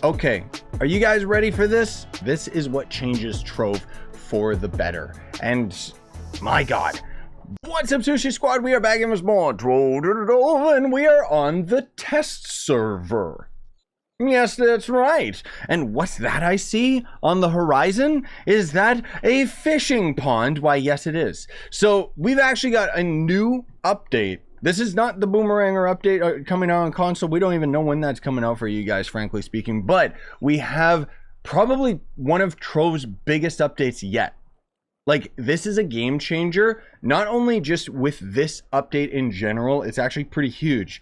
Okay, are you guys ready for this? This is what changes Trove for the better. And my God, what's up, Scyushi Squad? We are back in with more Trove, and we are on the test server. Yes, that's right. And what's that I see on the horizon? Is that a fishing pond? Why, yes, it is. So we've actually got a new update. This is not the Boomeranger update coming out on console. We don't even know when that's coming out for you guys, frankly speaking. But we have probably one of Trove's biggest updates yet. Like, this is a game changer, not only just with this update in general, it's actually pretty huge.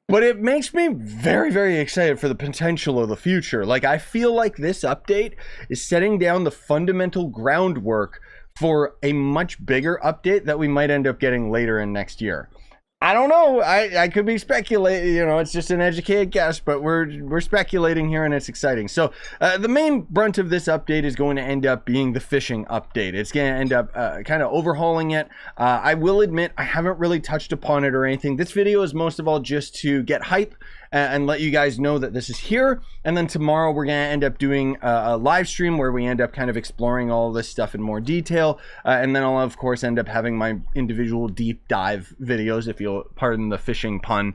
But it makes me very, very excited for the potential of the future. Like, I feel like this update is setting down the fundamental groundwork for a much bigger update that we might end up getting later in next year. I don't know. I could be speculating, you know, it's just an educated guess, but we're speculating here and it's exciting. So the main brunt of this update is going to end up being the fishing update. It's going to end up kind of overhauling it. I will admit I haven't really touched upon it or anything. This video is most of all just to get hype and let you guys know that this is here. And then tomorrow we're going to end up doing a live stream where we end up kind of exploring all this stuff in more detail. And then I'll, of course, end up having my individual deep dive videos, if you'll pardon the fishing pun,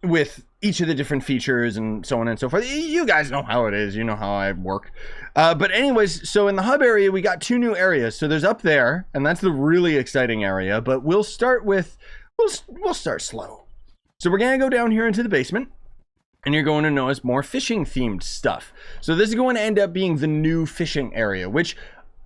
with each of the different features and so on and so forth. You guys know how it is. You know how I work. But anyways, so in the hub area, we got two new areas. So there's up there, and that's the really exciting area. But we'll start with, we'll start slow. So we're going to go down here into the basement, and you're going to notice more fishing themed stuff. So this is going to end up being the new fishing area, which,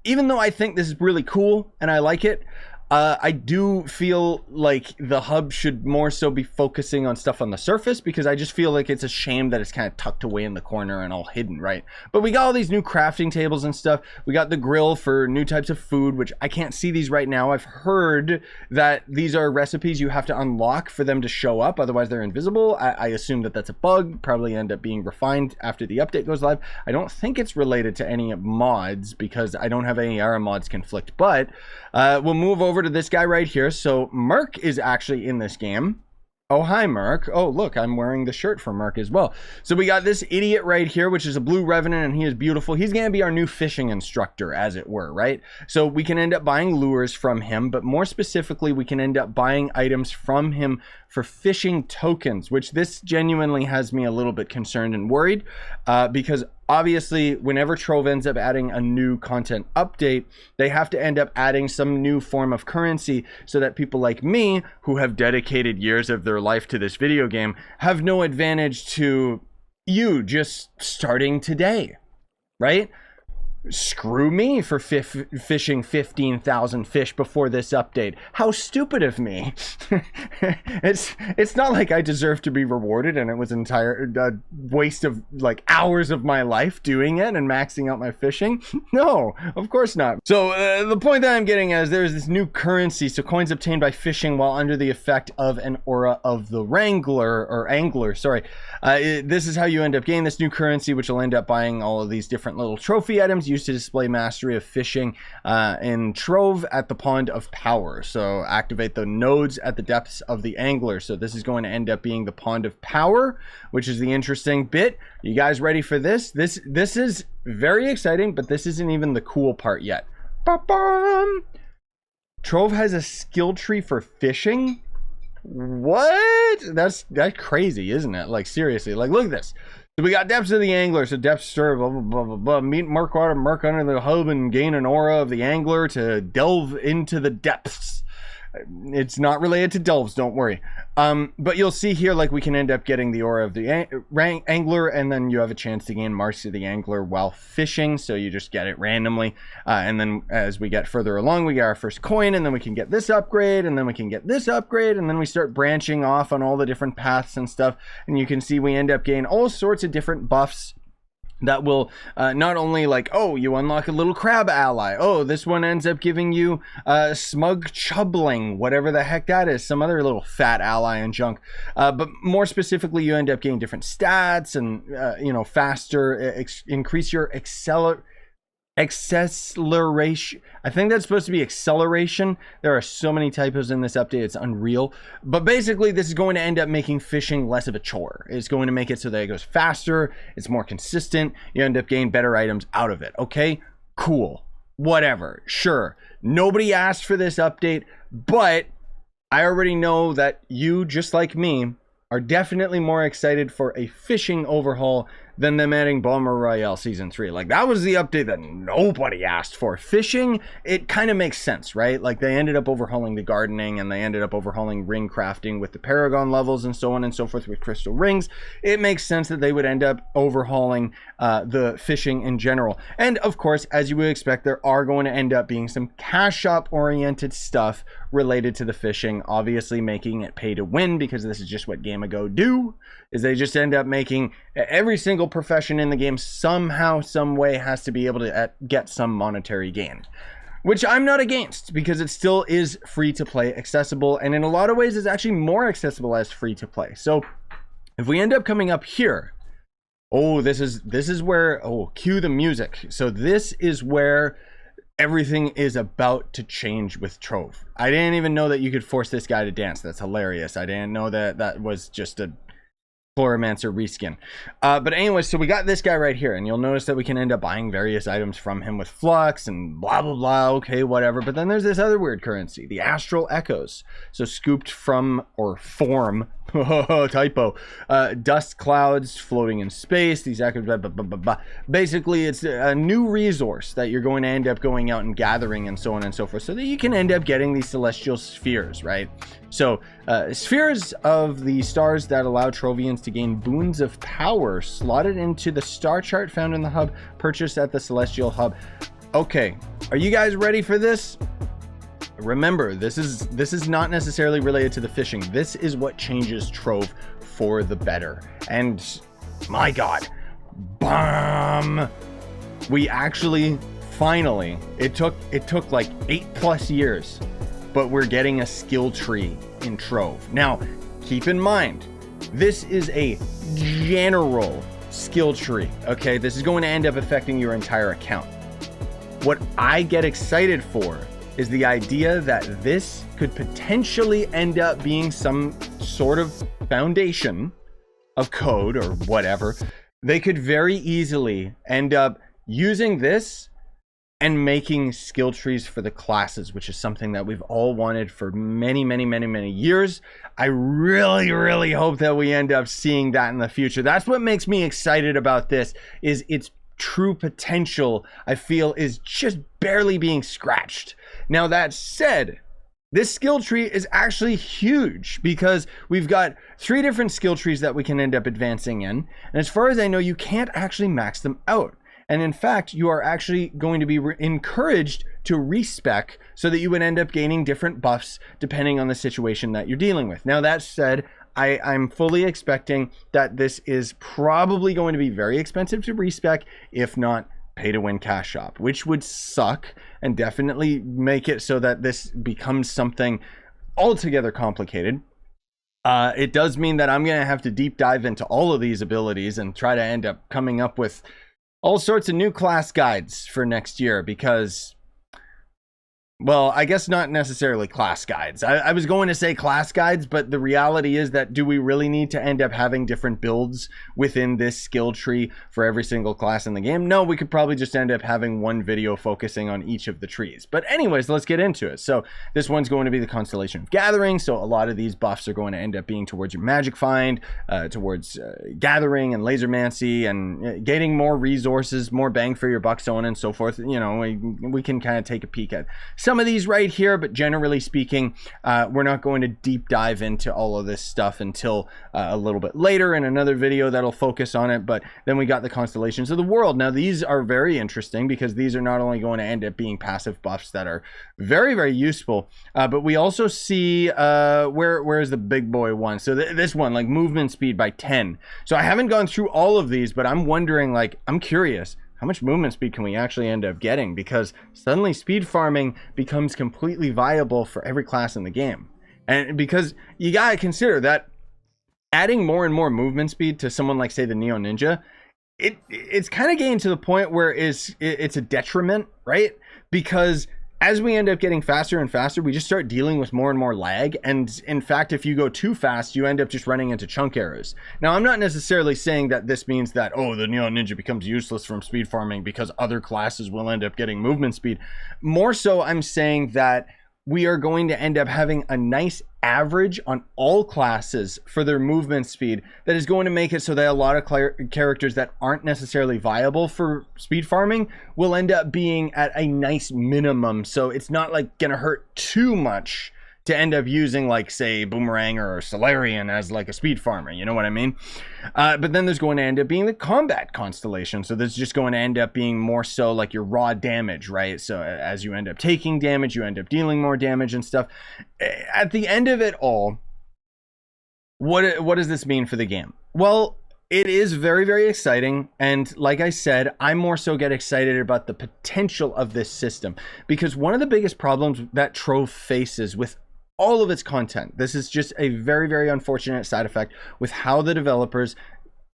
even though I think this is really cool and I like it, I do feel like the hub should more so be focusing on stuff on the surface, because I just feel like it's a shame that it's kind of tucked away in the corner and all hidden, right? But we got all these new crafting tables and stuff. We got the grill for new types of food, which I can't see these right now. I've heard that these are recipes you have to unlock for them to show up, otherwise they're invisible. I assume that that's a bug, probably end up being refined after the update goes live. I don't think it's related to any mods, because I don't have any error mods conflict, but we'll move over to this guy right here. So Merc is actually in this game. Oh, hi, Merc. Oh, look, I'm wearing the shirt for Merc as well. So we got this idiot right here, which is a blue revenant, and he is beautiful. He's going to be our new fishing instructor, as it were, right? So we can end up buying lures from him, but more specifically, we can end up buying items from him for fishing tokens, which this genuinely has me a little bit concerned and worried, because obviously, whenever Trove ends up adding a new content update, they have to end up adding some new form of currency so that people like me, who have dedicated years of their life to this video game, have no advantage to you just starting today, right? Screw me for fishing 15,000 fish before this update. How stupid of me. It's not like I deserve to be rewarded, and it was an entire waste of like hours of my life doing it and maxing out my fishing. No, of course not. So the point that I'm getting at is there's this new currency. So coins obtained by fishing while under the effect of an aura of the Wrangler, or Angler, sorry. This is how you end up getting this new currency, which will end up buying all of these different little trophy items used to display mastery of fishing in Trove at the Pond of Power. So activate the nodes at the depths of the Angler. So this is going to end up being the Pond of Power, which is the interesting bit. You guys ready for this? This is very exciting, but this isn't even the cool part yet. Ba-bum! Trove has a skill tree for fishing. What? That's crazy, isn't it? Like, seriously, like, look at this. So we got depths of the Angler, so depth stir, blah, blah, blah, blah, blah. Meet Murkwater, Merc under the hub, and gain an aura of the Angler to delve into the depths. It's not related to delves, don't worry. But you'll see here, like, we can end up getting the aura of the Angler, and then you have a chance to gain marks of the Angler while fishing, so you just get it randomly. And then as we get further along, we get our first coin, and then we can get this upgrade, and then we can get this upgrade, and then we start branching off on all the different paths and stuff, and you can see we end up getting all sorts of different buffs that will not only, like, oh, you unlock a little crab ally. Oh, this one ends up giving you smug chubbling, whatever the heck that is, some other little fat ally and junk. But more specifically, you end up getting different stats and, you know, faster, increase your acceleration. I think that's supposed to be acceleration. There are so many typos in this update, it's unreal. But basically, this is going to end up making fishing less of a chore. It's going to make it so that it goes faster, it's more consistent, you end up getting better items out of it. Okay, cool, whatever, sure. Nobody asked for this update, but I already know that you, just like me, are definitely more excited for a fishing overhaul than them adding Bomber Royale Season 3. Like, that was the update that nobody asked for. Fishing, it kind of makes sense, right? Like, they ended up overhauling the gardening, and they ended up overhauling ring crafting with the Paragon levels and so on and so forth with crystal rings. It makes sense that they would end up overhauling the fishing in general. And, of course, as you would expect, there are going to end up being some cash shop-oriented stuff related to the fishing, obviously making it pay to win, because this is just what Game Ago do, is they just end up making every single profession in the game somehow, some way has to be able to get some monetary gain, which I'm not against, because it still is free to play accessible, and in a lot of ways is actually more accessible as free to play. So if we end up coming up here, oh, this is where, oh, cue the music. So this is where everything is about to change with Trove. I didn't even know that you could force this guy to dance. That's hilarious. I didn't know that that was just a Chloromancer reskin. But anyway, so we got this guy right here, and you'll notice that we can end up buying various items from him with flux and blah, blah, blah. Okay, whatever. But then there's this other weird currency, the Astral Echoes. So scooped from, or form, typo, dust clouds floating in space. These echoes, blah, blah, blah, blah, blah. Basically, it's a new resource that you're going to end up going out and gathering and so on and so forth, so that you can end up getting these celestial spheres, right? So spheres of the stars that allow Trovians to gain boons of power slotted into the star chart found in the hub, purchased at the Celestial Hub. Okay, are you guys ready for this? Remember, this is not necessarily related to the fishing. This is what changes Trove for the better. And my God, bomb! We actually finally, it took like 8+ years, but we're getting a skill tree in Trove. Now, keep in mind, this is a general skill tree, okay? This is going to end up affecting your entire account. What I get excited for is the idea that this could potentially end up being some sort of foundation of code or whatever. They could very easily end up using this and making skill trees for the classes, which is something that we've all wanted for many, many, many, many years. I really, really hope that we end up seeing that in the future. That's what makes me excited about this, is its true potential, I feel, is just barely being scratched. Now, that said, this skill tree is actually huge, because we've got 3 different skill trees that we can end up advancing in. And as far as I know, you can't actually max them out. And in fact, you are actually going to be encouraged to respec, so that you would end up gaining different buffs depending on the situation that you're dealing with. Now, that said, I'm fully expecting that this is probably going to be very expensive to respec, if not pay to win cash shop, which would suck and definitely make it so that this becomes something altogether complicated. It does mean that I'm going to have to deep dive into all of these abilities and try to end up coming up with all sorts of new class guides for next year, because, well, I guess not necessarily class guides. I was going to say class guides, but the reality is that, do we really need to end up having different builds within this skill tree for every single class in the game? No, we could probably just end up having one video focusing on each of the trees. But anyways, let's get into it. So this one's going to be the Constellation of Gathering. So a lot of these buffs are going to end up being towards your magic find, towards gathering and lasermancy, and getting more resources, more bang for your buck, so on and so forth. You know, we can kind of take a peek at some of these right here, but generally speaking, we're not going to deep dive into all of this stuff until a little bit later in another video that'll focus on it. But then we got the Constellations of the World. Now, these are very interesting, because these are not only going to end up being passive buffs that are very, very useful, but we also see where is the big boy one? So this one, like movement speed by 10. So I haven't gone through all of these, but I'm wondering, like, I'm curious, how much movement speed can we actually end up getting? Because suddenly speed farming becomes completely viable for every class in the game. And because you gotta consider that adding more and more movement speed to someone like, say, the Neo Ninja it's kind of getting to the point where it's a detriment, right? Because as we end up getting faster and faster, we just start dealing with more and more lag. And in fact, if you go too fast, you end up just running into chunk errors. Now, I'm not necessarily saying that this means that, oh, the Neon Ninja becomes useless from speed farming because other classes will end up getting movement speed. More so, I'm saying that we are going to end up having a nice average on all classes for their movement speed that is going to make it so that a lot of characters that aren't necessarily viable for speed farming will end up being at a nice minimum. So it's not like gonna hurt too much to end up using, like, say, Boomerang or Solarian as like a speed farmer, you know what I mean? But then there's going to end up being the combat constellation. So there's just going to end up being more so like your raw damage, right? So as you end up taking damage, you end up dealing more damage and stuff. At the end of it all, what does this mean for the game? Well, it is very, very exciting. And like I said, I more so get excited about the potential of this system, because one of the biggest problems that Trove faces with all of its content, this is just a very, very unfortunate side effect with how the developers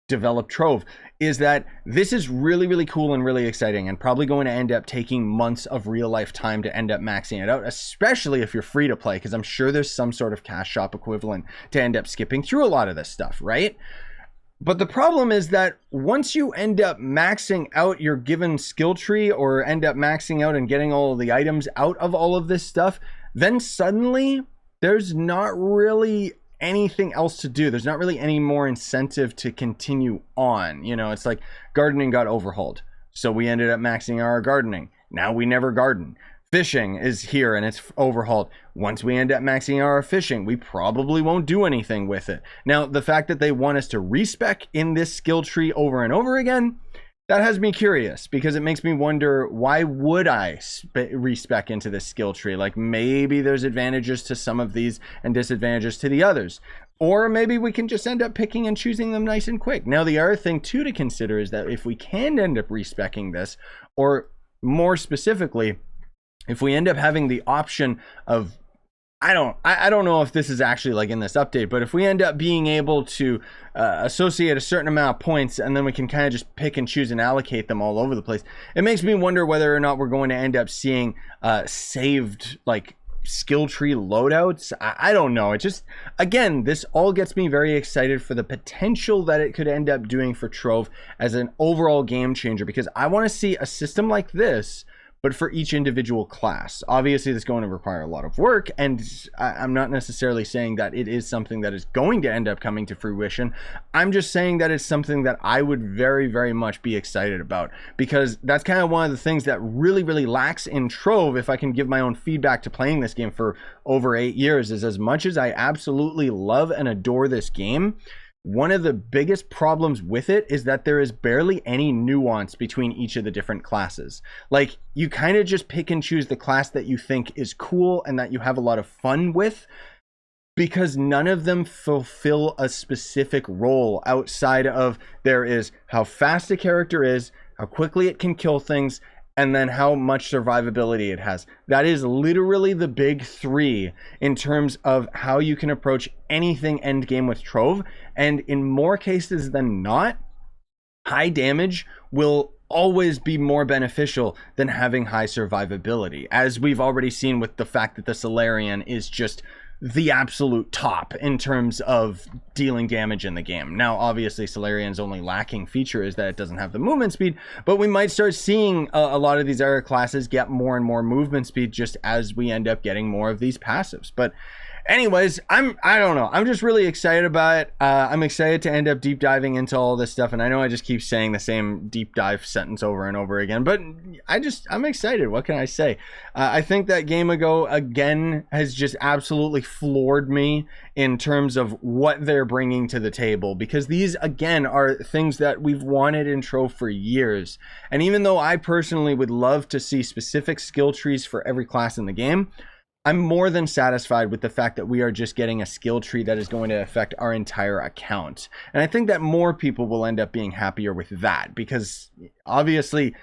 develop Trove, is that this is really, really cool and really exciting, and probably going to end up taking months of real life time to end up maxing it out, especially if you're free to play, because I'm sure there's some sort of cash shop equivalent to end up skipping through a lot of this stuff, right? But the problem is that once you end up maxing out your given skill tree, or end up maxing out and getting all of the items out of all of this stuff, then suddenly there's not really anything else to do. There's not really any more incentive to continue on. You know, it's like gardening got overhauled, so we ended up maxing our gardening. Now we never garden. Fishing is here and it's overhauled. Once we end up maxing our fishing, we probably won't do anything with it. Now, the fact that they want us to respec in this skill tree over and over again, that has me curious, because it makes me wonder, why would I respec into this skill tree? Like, maybe there's advantages to some of these and disadvantages to the others. Or maybe we can just end up picking and choosing them nice and quick. Now, the other thing too to consider is that if we can end up respecing this, or more specifically, if we end up having the option of, I don't know if this is actually like in this update, but if we end up being able to associate a certain amount of points, and then we can kind of just pick and choose and allocate them all over the place, it makes me wonder whether or not we're going to end up seeing saved like skill tree loadouts. I don't know. It just, again, this all gets me very excited for the potential that it could end up doing for Trove as an overall game changer, because I want to see a system like this, but for each individual class. Obviously, this is going to require a lot of work, and I'm not necessarily saying that it is something that is going to end up coming to fruition. I'm just saying that it's something that I would very, very much be excited about, because that's kind of one of the things that really, really lacks in Trove, if I can give my own feedback to playing this game for over 8 years, is as much as I absolutely love and adore this game, one of the biggest problems with it is that there is barely any nuance between each of the different classes. Like, you kind of just pick and choose the class that you think is cool and that you have a lot of fun with, because none of them fulfill a specific role outside of, there is how fast a character is, how quickly it can kill things, and then how much survivability it has. That is literally the big three in terms of how you can approach anything endgame with Trove. And in more cases than not, high damage will always be more beneficial than having high survivability, as we've already seen with the fact that the Solarian is just the absolute top in terms of dealing damage in the game. Now, obviously, Solarian's only lacking feature is that it doesn't have the movement speed, but we might start seeing a lot of these other classes get more and more movement speed just as we end up getting more of these passives. But anyways, I don't know. I'm just really excited about it. I'm excited to end up deep diving into all this stuff. And I know I just keep saying the same deep dive sentence over and over again, but I'm excited. What can I say? I think that Game Ago, again, has just absolutely floored me in terms of what they're bringing to the table, because these, again, are things that we've wanted in Trove for years. And even though I personally would love to see specific skill trees for every class in the game, I'm more than satisfied with the fact that we are just getting a skill tree that is going to affect our entire account. And I think that more people will end up being happier with that, because obviously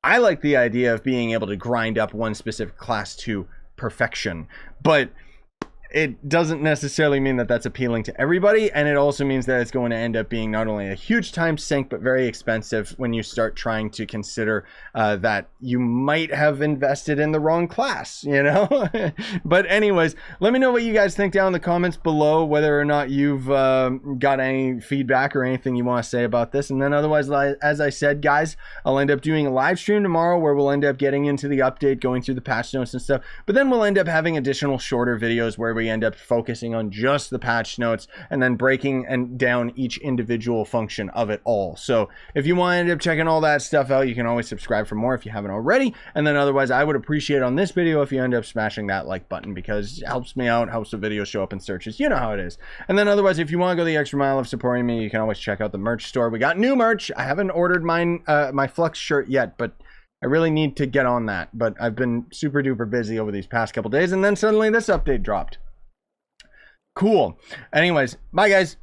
I like the idea of being able to grind up one specific class to perfection. But it doesn't necessarily mean that that's appealing to everybody, and it also means that it's going to end up being not only a huge time sink but very expensive when you start trying to consider that you might have invested in the wrong class, you know. But anyways, let me know what you guys think down in the comments below, whether or not you've got any feedback or anything you want to say about this. And then otherwise, as I said, guys, I'll end up doing a live stream tomorrow where we'll end up getting into the update, going through the patch notes and stuff, but then we'll end up having additional shorter videos where we end up focusing on just the patch notes and then breaking down each individual function of it all. So if you want to end up checking all that stuff out, you can always subscribe for more if you haven't already. And then otherwise, I would appreciate on this video if you end up smashing that like button, because it helps me out, helps the video show up in searches. You know how it is. And then otherwise, if you want to go the extra mile of supporting me, you can always check out the merch store. We got new merch. I haven't ordered mine, my Flux shirt yet, but I really need to get on that. But I've been super duper busy over these past couple days, and then suddenly this update dropped. Cool. Anyways, bye guys.